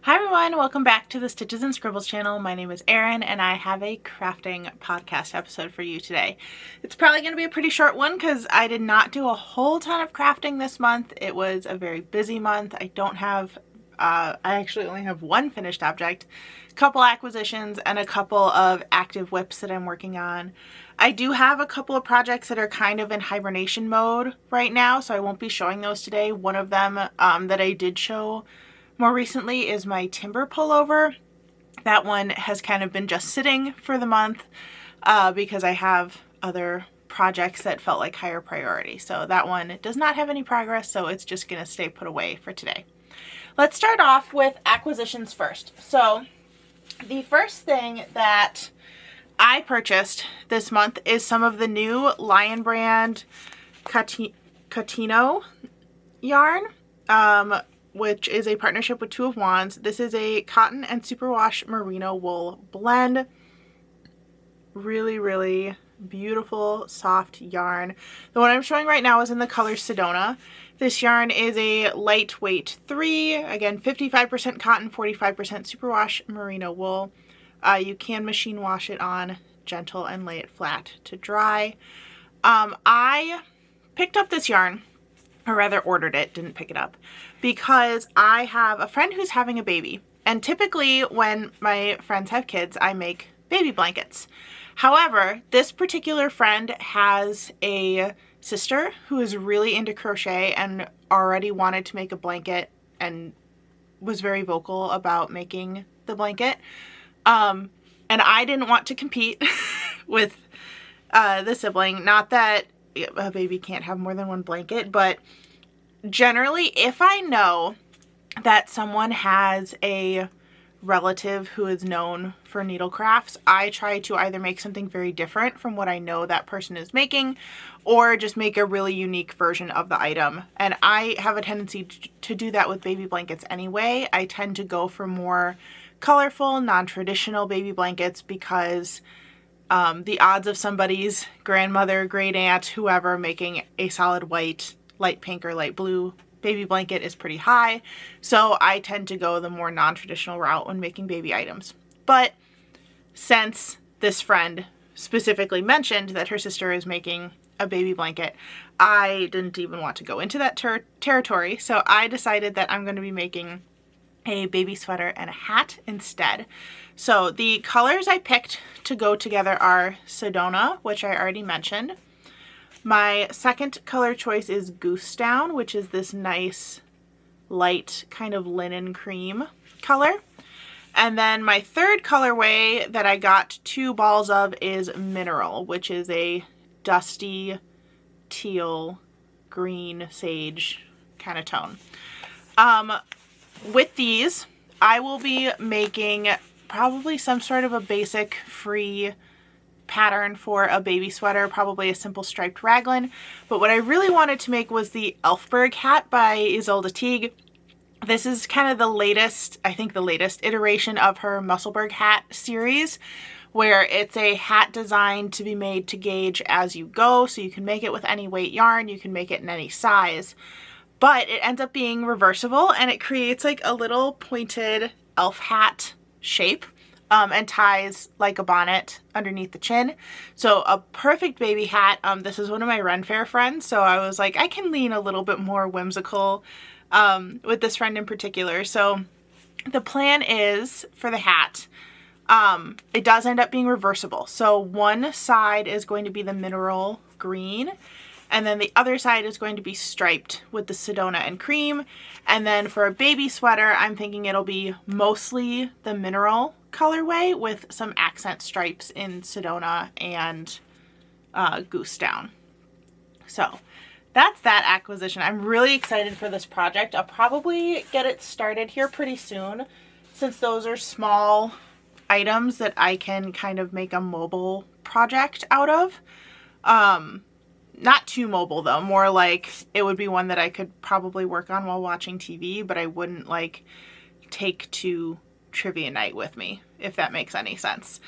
Hi everyone, welcome back to the Stitches and Scribbles channel. My name is Erin and I have a crafting podcast episode for you today. It's probably going to be a pretty short one because I did not do a whole ton of crafting this month. It was a very busy month. I actually only have one finished object, a couple acquisitions, and a couple of active whips that I'm working on. I do have a couple of projects that are kind of in hibernation mode right now, so I won't be showing those today. One of them that I did show more recently is my timber pullover. That one has kind of been just sitting for the month because I have other projects that felt like higher priority. So that one does not have any progress, so it's just going to stay put away for today. Let's start off with acquisitions first. So the first thing that I purchased this month is some of the new Lion Brand Catino yarn, which is a partnership with Two of Wands. This is a cotton and superwash merino wool blend. Really, really beautiful, soft yarn. The one I'm showing right now is in the color Sedona. This yarn is a lightweight 3, again 55% cotton, 45% superwash merino wool. You can machine wash it on gentle and lay it flat to dry. I picked up this yarn, or rather ordered it, didn't pick it up, because I have a friend who's having a baby. And typically when my friends have kids, I make baby blankets. However, this particular friend has a sister who is really into crochet and already wanted to make a blanket and was very vocal about making the blanket. And I didn't want to compete with the sibling. Not that a baby can't have more than one blanket, but generally if I know that someone has a relative who is known for needle crafts, I try to either make something very different from what I know that person is making or just make a really unique version of the item. And I have a tendency to do that with baby blankets anyway. I tend to go for more colorful, non-traditional baby blankets because the odds of somebody's grandmother, great aunt, whoever making a solid white, light pink, or light blue baby blanket is pretty high. So I tend to go the more non-traditional route when making baby items. But since this friend specifically mentioned that her sister is making a baby blanket, I didn't even want to go into that territory. So I decided that I'm going to be making a baby sweater and a hat instead. So the colors I picked to go together are Sedona, which I already mentioned. My second color choice is Goose Down, which is this nice light kind of linen cream color. And then my third colorway that I got 2 balls of is Mineral, which is a dusty teal green sage kind of tone. With these, I will be making probably some sort of a basic free pattern for a baby sweater, probably a simple striped raglan. But what I really wanted to make was the Elfberg hat by Isolde Teague. This is kind of the latest, I think the latest iteration of her Musselburgh hat series, where it's a hat designed to be made to gauge as you go. So you can make it with any weight yarn, you can make it in any size. But it ends up being reversible and it creates like a little pointed elf hat shape and ties like a bonnet underneath the chin. So a perfect baby hat. This is one of my Ren Fair friends, so I was like, I can lean a little bit more whimsical with this friend in particular. So the plan is for the hat, it does end up being reversible. So one side is going to be the mineral green, and then the other side is going to be striped with the Sedona and cream. And then for a baby sweater, I'm thinking it'll be mostly the mineral colorway with some accent stripes in Sedona and Goose Down. So that's that acquisition. I'm really excited for this project. I'll probably get it started here pretty soon, since those are small items that I can kind of make a mobile project out of. Not too mobile though, more like it would be one that I could probably work on while watching TV, but I wouldn't like take to trivia night with me, if that makes any sense.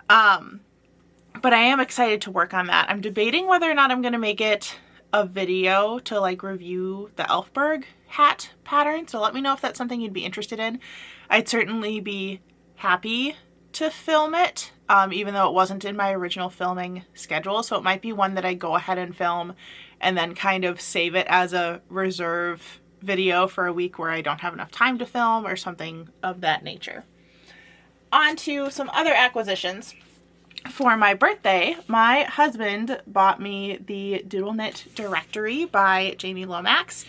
But I am excited to work on that. I'm debating whether or not I'm going to make it a video to like review the Elfberg hat pattern, so let me know if that's something you'd be interested in. I'd certainly be happy to film it, even though it wasn't in my original filming schedule, so it might be one that I go ahead and film and then kind of save it as a reserve video for a week where I don't have enough time to film or something of that nature. On to some other acquisitions. For my birthday, my husband bought me the Doodle Knit Directory by Jamie Lomax.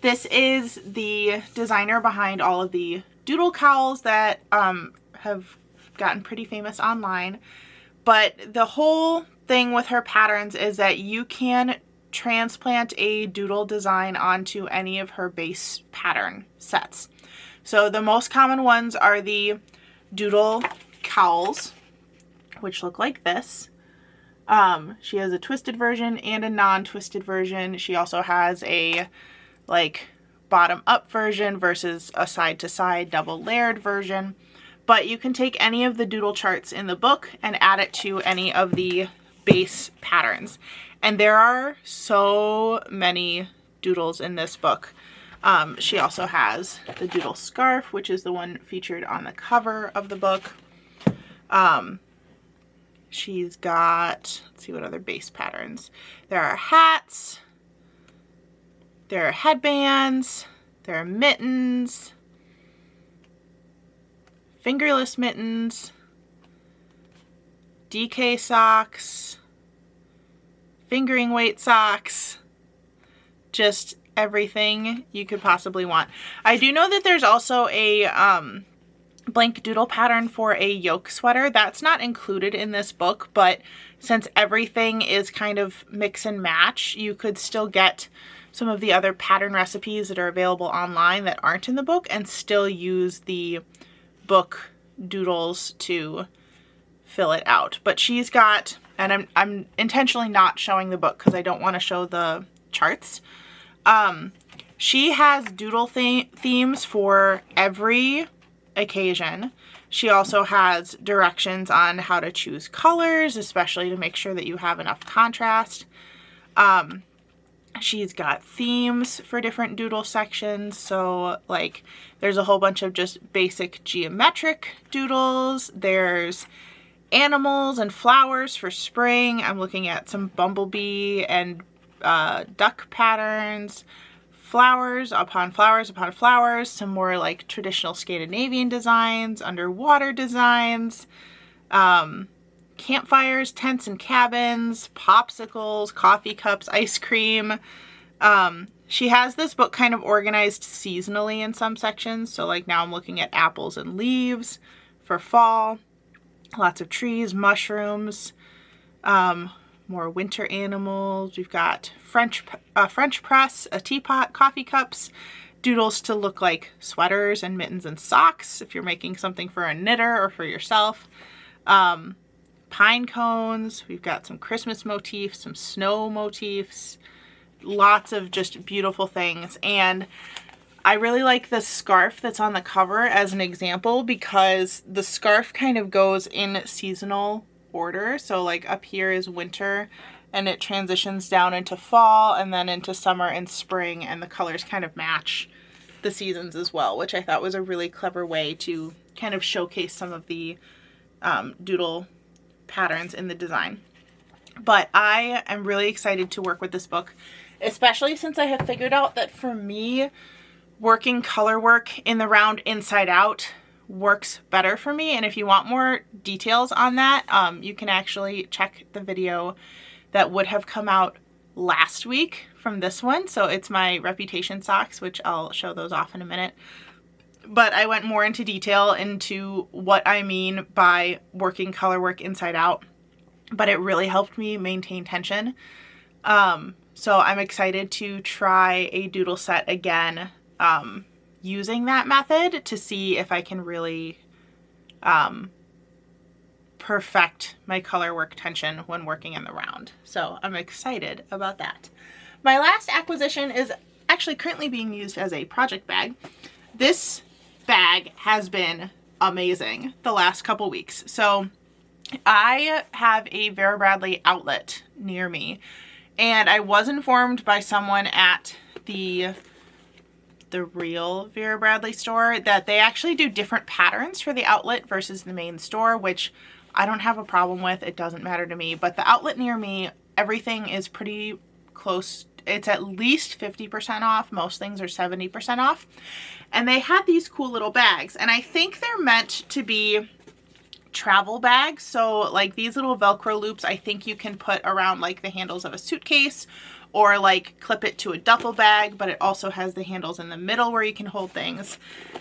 This is the designer behind all of the doodle cowls that have gotten pretty famous online. But the whole thing with her patterns is that you can transplant a doodle design onto any of her base pattern sets. So the most common ones are the doodle cowls, which look like this. She has a twisted version and a non-twisted version. She also has a like bottom up version versus a side to side double layered version. But you can take any of the doodle charts in the book and add it to any of the base patterns. And there are so many doodles in this book. She also has the doodle scarf, which is the one featured on the cover of the book. She's got, let's see what other base patterns. There are hats, there are headbands, there are mittens, fingerless mittens, DK socks, fingering weight socks, just everything you could possibly want. I do know that there's also a blank doodle pattern for a yoke sweater. That's not included in this book, but since everything is kind of mix and match, you could still get some of the other pattern recipes that are available online that aren't in the book and still use the book doodles to fill it out. But she's got, and I'm intentionally not showing the book because I don't want to show the charts. She has doodle themes for every occasion. She also has directions on how to choose colors, especially to make sure that you have enough contrast. She's got themes for different doodle sections. So like there's a whole bunch of just basic geometric doodles. There's animals and flowers for spring. I'm looking at some bumblebee and duck patterns. Flowers upon flowers upon flowers. Some more like traditional Scandinavian designs. Underwater designs. Campfires, tents and cabins, popsicles, coffee cups, ice cream. She has this book kind of organized seasonally in some sections. So like now I'm looking at apples and leaves for fall. Lots of trees, mushrooms, more winter animals. We've got French press, a teapot, coffee cups, doodles to look like sweaters and mittens and socks if you're making something for a knitter or for yourself. Pine cones. We've got some Christmas motifs, some snow motifs, lots of just beautiful things. And I really like the scarf that's on the cover as an example because the scarf kind of goes in seasonal order. So like up here is winter and it transitions down into fall and then into summer and spring, and the colors kind of match the seasons as well, which I thought was a really clever way to kind of showcase some of the doodle patterns in the design. But I am really excited to work with this book, especially since I have figured out that for me, working color work in the round inside out works better for me. And if you want more details on that, you can actually check the video that would have come out last week from this one. So it's my Reputation socks, which I'll show those off in a minute. But I went more into detail into what I mean by working color work inside out. But it really helped me maintain tension. So I'm excited to try a doodle set again using that method to see if I can really perfect my color work tension when working in the round. So I'm excited about that. My last acquisition is actually currently being used as a project bag. This bag has been amazing the last couple weeks. So I have a Vera Bradley outlet near me, and I was informed by someone at the the real Vera Bradley store that they actually do different patterns for the outlet versus the main store, which I don't have a problem with. It doesn't matter to me. But the outlet near me, everything is pretty close. It's at least 50% off. Most things are 70% off. And they had these cool little bags. And I think they're meant to be travel bags. So like these little Velcro loops, I think you can put around like the handles of a suitcase or like clip it to a duffel bag, but it also has the handles in the middle where you can hold things.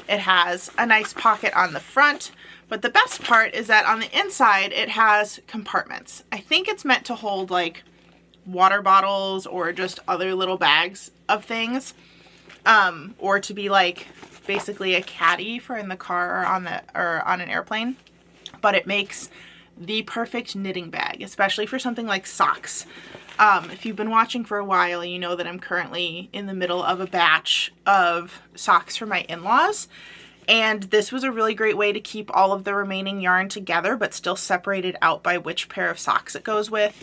It has a nice pocket on the front, but the best part is that on the inside it has compartments. I think it's meant to hold like water bottles or just other little bags of things, or to be like basically a caddy for in the car or on an airplane. But it makes the perfect knitting bag, especially for something like socks. If you've been watching for a while, you know that I'm currently in the middle of a batch of socks for my in-laws. And this was a really great way to keep all of the remaining yarn together, but still separated out by which pair of socks it goes with.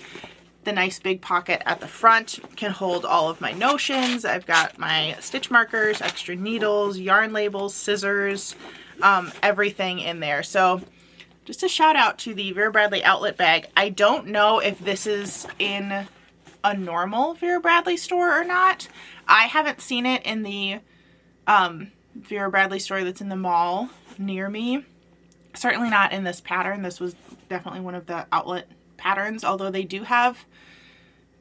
The nice big pocket at the front can hold all of my notions. I've got my stitch markers, extra needles, yarn labels, scissors, everything in there. So just a shout out to the Vera Bradley outlet bag. I don't know if this is in a normal Vera Bradley store or not. I haven't seen it in the Vera Bradley store that's in the mall near me. Certainly not in this pattern. This was definitely one of the outlet patterns, although they do have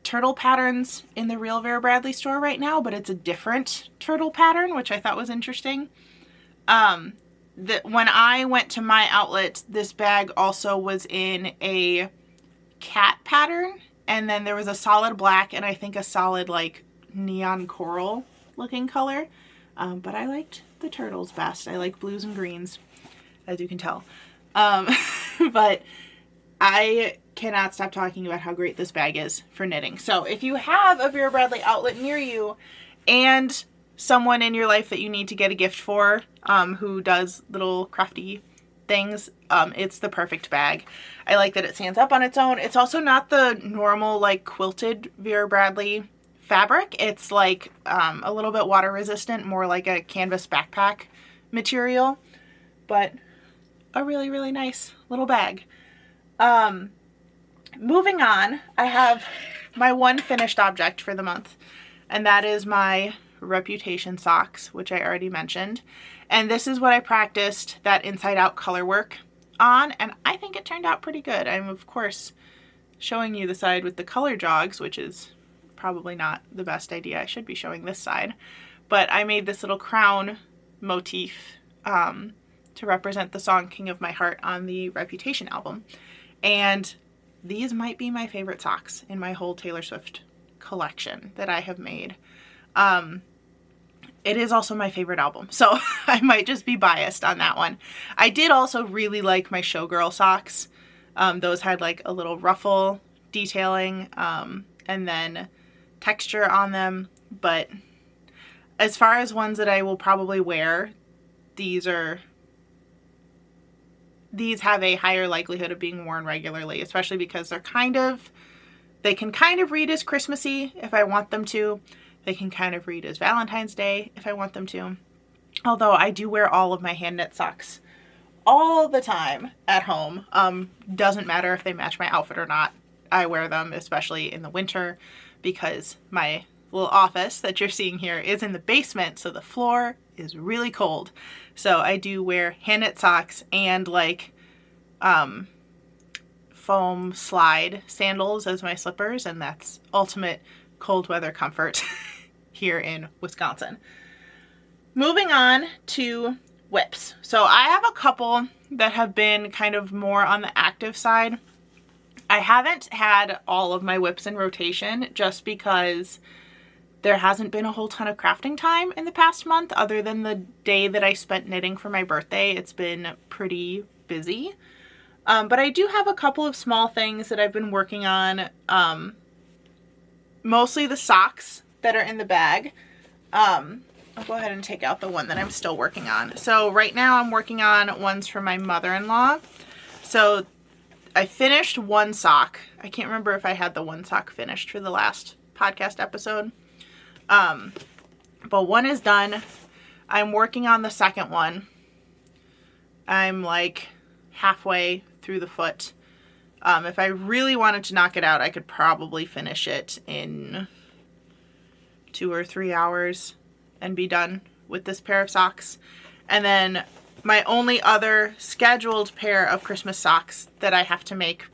turtle patterns in the real Vera Bradley store right now, but it's a different turtle pattern, which I thought was interesting. When I went to my outlet, this bag also was in a cat pattern, and then there was a solid black and I think a solid like neon coral looking color. But I liked the turtles best. I like blues and greens, as you can tell. But I cannot stop talking about how great this bag is for knitting. So if you have a Vera Bradley outlet near you and someone in your life that you need to get a gift for, who does little crafty things, it's the perfect bag. I like that it stands up on its own. It's also not the normal like quilted Vera Bradley fabric. It's like a little bit water resistant, more like a canvas backpack material, but a really, really nice little bag. Moving on, I have my one finished object for the month, and that is my Reputation socks, which I already mentioned. And this is what I practiced that inside out color work on, and I think it turned out pretty good. I'm of course showing you the side with the color jogs, which is probably not the best idea. I should be showing this side, but I made this little crown motif to represent the song King of My Heart on the Reputation album. And these might be my favorite socks in my whole Taylor Swift collection that I have made. It is also my favorite album, so I might just be biased on that one. I did also really like my Showgirl socks. Those had like a little ruffle detailing and then texture on them, but as far as ones that I will probably wear, these have a higher likelihood of being worn regularly, especially because they can kind of read as Christmassy if I want them to. They can kind of read as Valentine's Day if I want them to. Although I do wear all of my hand knit socks all the time at home. Doesn't matter if they match my outfit or not. I wear them, especially in the winter, because my little office that you're seeing here is in the basement, so the floor is really cold. So I do wear hand knit socks and like foam slide sandals as my slippers, and that's ultimate cold weather comfort here in Wisconsin. Moving on to whips. So I have a couple that have been kind of more on the active side. I haven't had all of my whips in rotation just because there hasn't been a whole ton of crafting time in the past month. Other than the day that I spent knitting for my birthday, it's been pretty busy. But I do have a couple of small things that I've been working on. Mostly the socks that are in the bag. I'll go ahead and take out the one that I'm still working on. So right now I'm working on ones for my mother-in-law. So I finished one sock. I can't remember if I had the one sock finished for the last podcast episode. But one is done. I'm working on the second one. I'm like halfway through the foot. If I really wanted to knock it out, I could probably finish it in 2 or 3 hours and be done with this pair of socks. And then my only other scheduled pair of Christmas socks that I have to make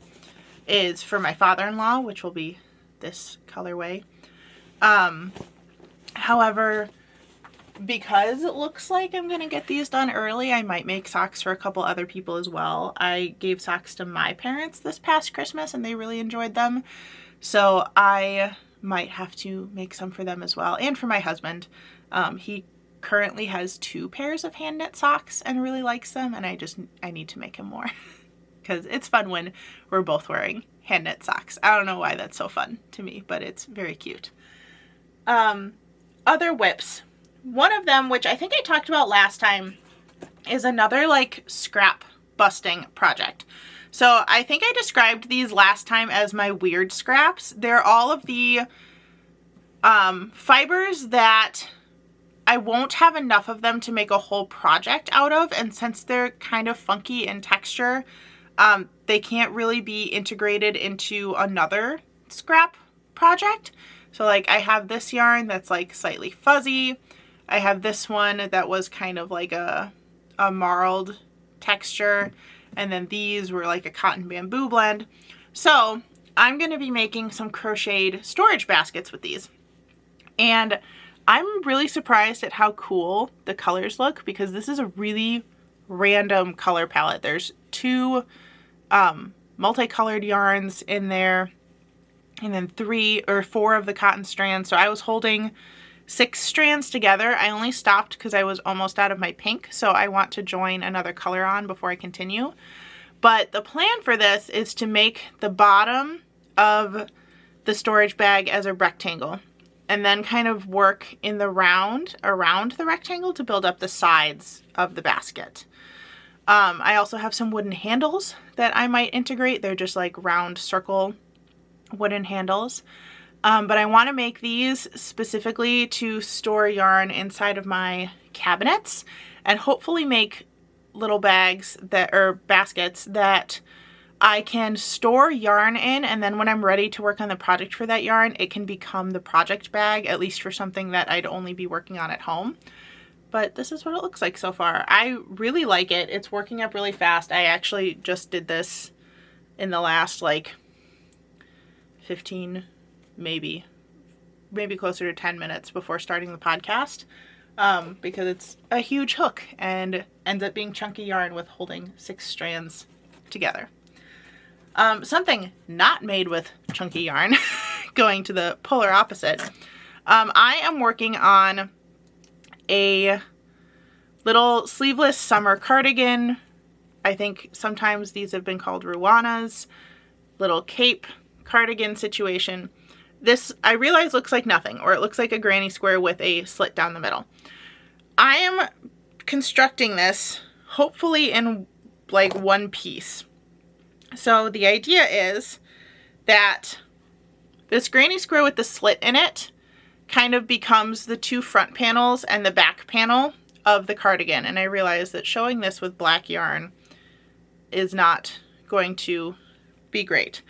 is for my father-in-law, which will be this colorway. However, because it looks like I'm going to get these done early, I might make socks for a couple other people as well. I gave socks to my parents this past Christmas and they really enjoyed them. So I might have to make some for them as well. And for my husband. He currently has 2 pairs of hand knit socks and really likes them. And I need to make him more because it's fun when we're both wearing hand knit socks. I don't know why that's so fun to me, but it's very cute. Other whips. One of them, which I think I talked about last time, is another like scrap busting project. So I think I described these last time as my weird scraps. They're all of the fibers that I won't have enough of them to make a whole project out of. And since they're kind of funky in texture, they can't really be integrated into another scrap project. So like I have this yarn that's like slightly fuzzy. I have this one that was kind of like a marled texture. And then these were like a cotton bamboo blend. So I'm going to be making some crocheted storage baskets with these. And I'm really surprised at how cool the colors look because this is a really random color palette. There's 2 multicolored yarns in there and then 3 or 4 of the cotton strands. So I was holding 6 strands together. I only stopped because I was almost out of my pink, so I want to join another color on before I continue. But the plan for this is to make the bottom of the storage bag as a rectangle and then kind of work in the round around the rectangle to build up the sides of the basket. I also have some wooden handles that I might integrate. They're just like round circle wooden handles. But I want to make these specifically to store yarn inside of my cabinets and hopefully make little bags that or baskets that I can store yarn in, and then when I'm ready to work on the project for that yarn, it can become the project bag, at least for something that I'd only be working on at home. But this is what it looks like so far. I really like it. It's working up really fast. I actually just did this in the last like 15 maybe closer to 10 minutes before starting the podcast, because it's a huge hook and ends up being chunky yarn with holding 6 strands together. Something not made with chunky yarn, going to the polar opposite. I am working on a little sleeveless summer cardigan. I think sometimes these have been called ruanas, little cape cardigan situation. This, I realize, looks like nothing, or it looks like a granny square with a slit down the middle. I am constructing this hopefully in like one piece. So the idea is that this granny square with the slit in it kind of becomes the 2 front panels and the back panel of the cardigan. And I realize that showing this with black yarn is not going to be great.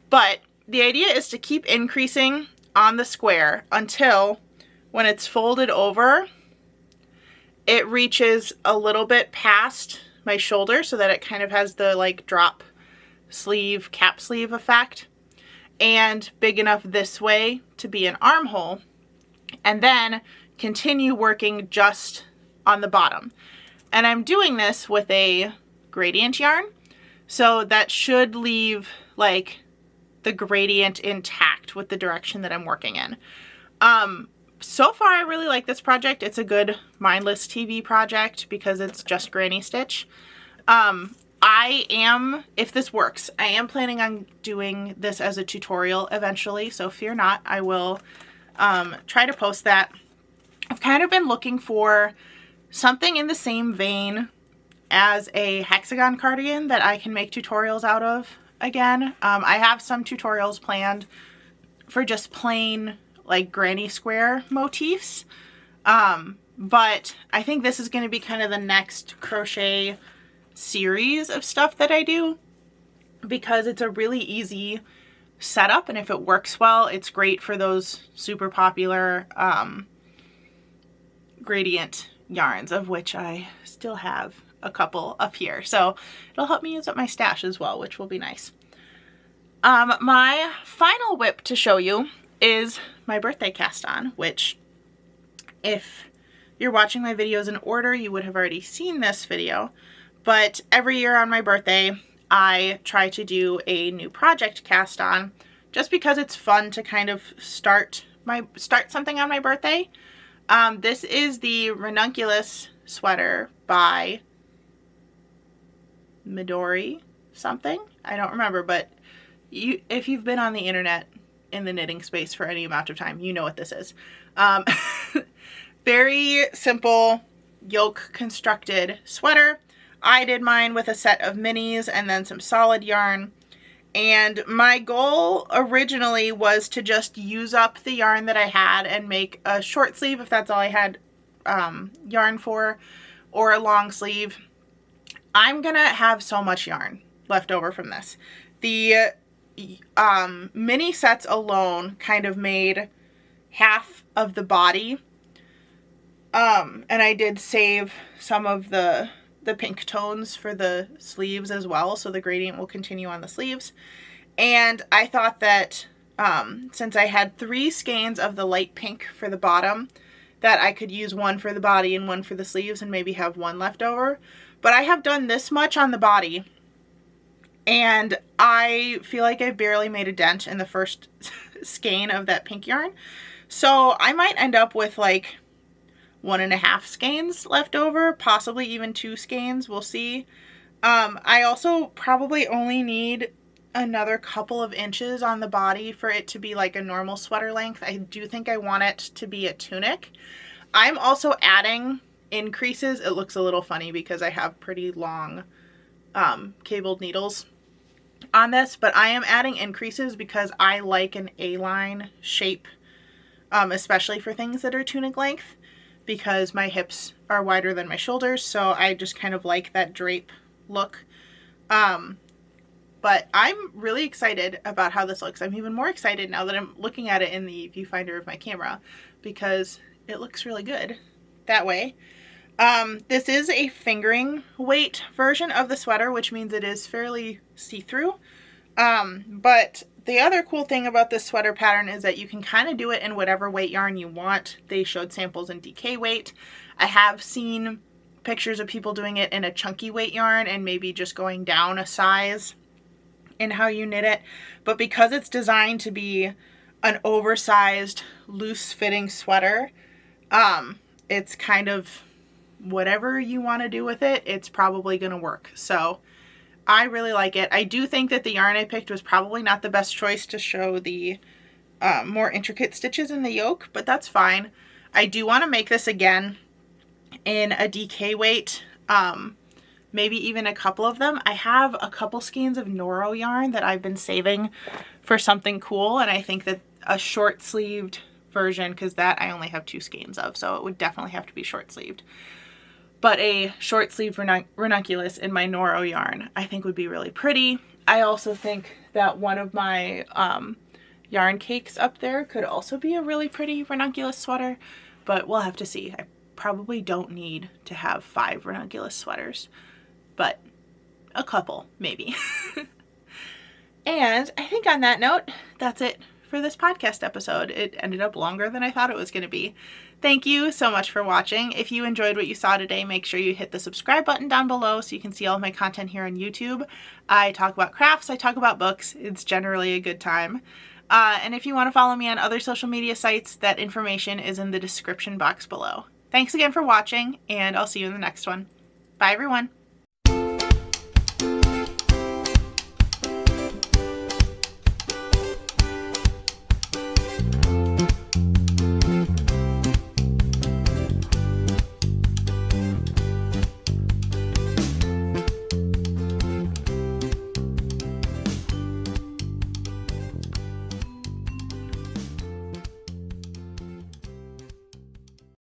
But the idea is to keep increasing on the square until when it's folded over, it reaches a little bit past my shoulder so that it kind of has the like drop sleeve, cap sleeve effect, and big enough this way to be an armhole, and then continue working just on the bottom. And I'm doing this with a gradient yarn, so that should leave like the gradient intact with the direction that I'm working in. So far I really like this project. It's a good mindless TV project because it's just granny stitch. I am, if this works, I am planning on doing this as a tutorial eventually, so fear not, I will try to post that. I've kind of been looking for something in the same vein as a hexagon cardigan that I can make tutorials out of again. I have some tutorials planned for just plain like granny square motifs, But I think this is going to be kind of the next crochet series of stuff that I do, because it's a really easy setup, and if it works well, it's great for those super popular gradient yarns, of which I still have a couple up here. So it'll help me use up my stash as well, which will be nice. My final whip to show you is my birthday cast on, which if you're watching my videos in order, you would have already seen this video. But every year on my birthday, I try to do a new project cast on, just because it's fun to kind of start something on my birthday. This is the Ranunculus sweater by Midori something. I don't remember, but if you've been on the internet in the knitting space for any amount of time, you know what this is. Very simple yoke constructed sweater. I did mine with a set of minis and then some solid yarn. And my goal originally was to just use up the yarn that I had and make a short sleeve if that's all I had yarn for, or a long sleeve. I'm gonna have so much yarn left over from this. The mini sets alone kind of made half of the body. And I did save some of the pink tones for the sleeves as well, so the gradient will continue on the sleeves. And I thought that since I had 3 skeins of the light pink for the bottom, that I could use one for the body and one for the sleeves and maybe have one left over. But I have done this much on the body, and I feel like I've barely made a dent in the first skein of that pink yarn. So I might end up with like 1.5 skeins left over, possibly even 2 skeins, we'll see. I also probably only need another couple of inches on the body for it to be like a normal sweater length. I do think I want it to be a tunic. I'm also adding increases. It looks a little funny because I have pretty long cabled needles on this, but I am adding increases because I like an A-line shape, especially for things that are tunic length, because my hips are wider than my shoulders, so I just kind of like that drape look. But I'm really excited about how this looks. I'm even more excited now that I'm looking at it in the viewfinder of my camera, because it looks really good that way. This is a fingering weight version of the sweater, which means it is fairly see-through. But the other cool thing about this sweater pattern is that you can kind of do it in whatever weight yarn you want. They showed samples in DK weight. I have seen pictures of people doing it in a chunky weight yarn and maybe just going down a size in how you knit it. But because it's designed to be an oversized, loose-fitting sweater, it's kind of whatever you want to do with it, it's probably going to work. So I really like it. I do think that the yarn I picked was probably not the best choice to show the more intricate stitches in the yoke, but that's fine. I do want to make this again in a DK weight, maybe even a couple of them. I have a couple skeins of Noro yarn that I've been saving for something cool, and I think that a short sleeved version, because that I only have 2 skeins of, so it would definitely have to be short sleeved. But a short sleeved ranunculus in my Noro yarn I think would be really pretty. I also think that one of my yarn cakes up there could also be a really pretty ranunculus sweater, but we'll have to see. I probably don't need to have 5 ranunculus sweaters, but a couple maybe. And I think on that note, that's it for this podcast episode. It ended up longer than I thought it was going to be. Thank you so much for watching. If you enjoyed what you saw today, make sure you hit the subscribe button down below so you can see all of my content here on YouTube. I talk about crafts, I talk about books. It's generally a good time. And if you want to follow me on other social media sites, that information is in the description box below. Thanks again for watching, and I'll see you in the next one. Bye, everyone.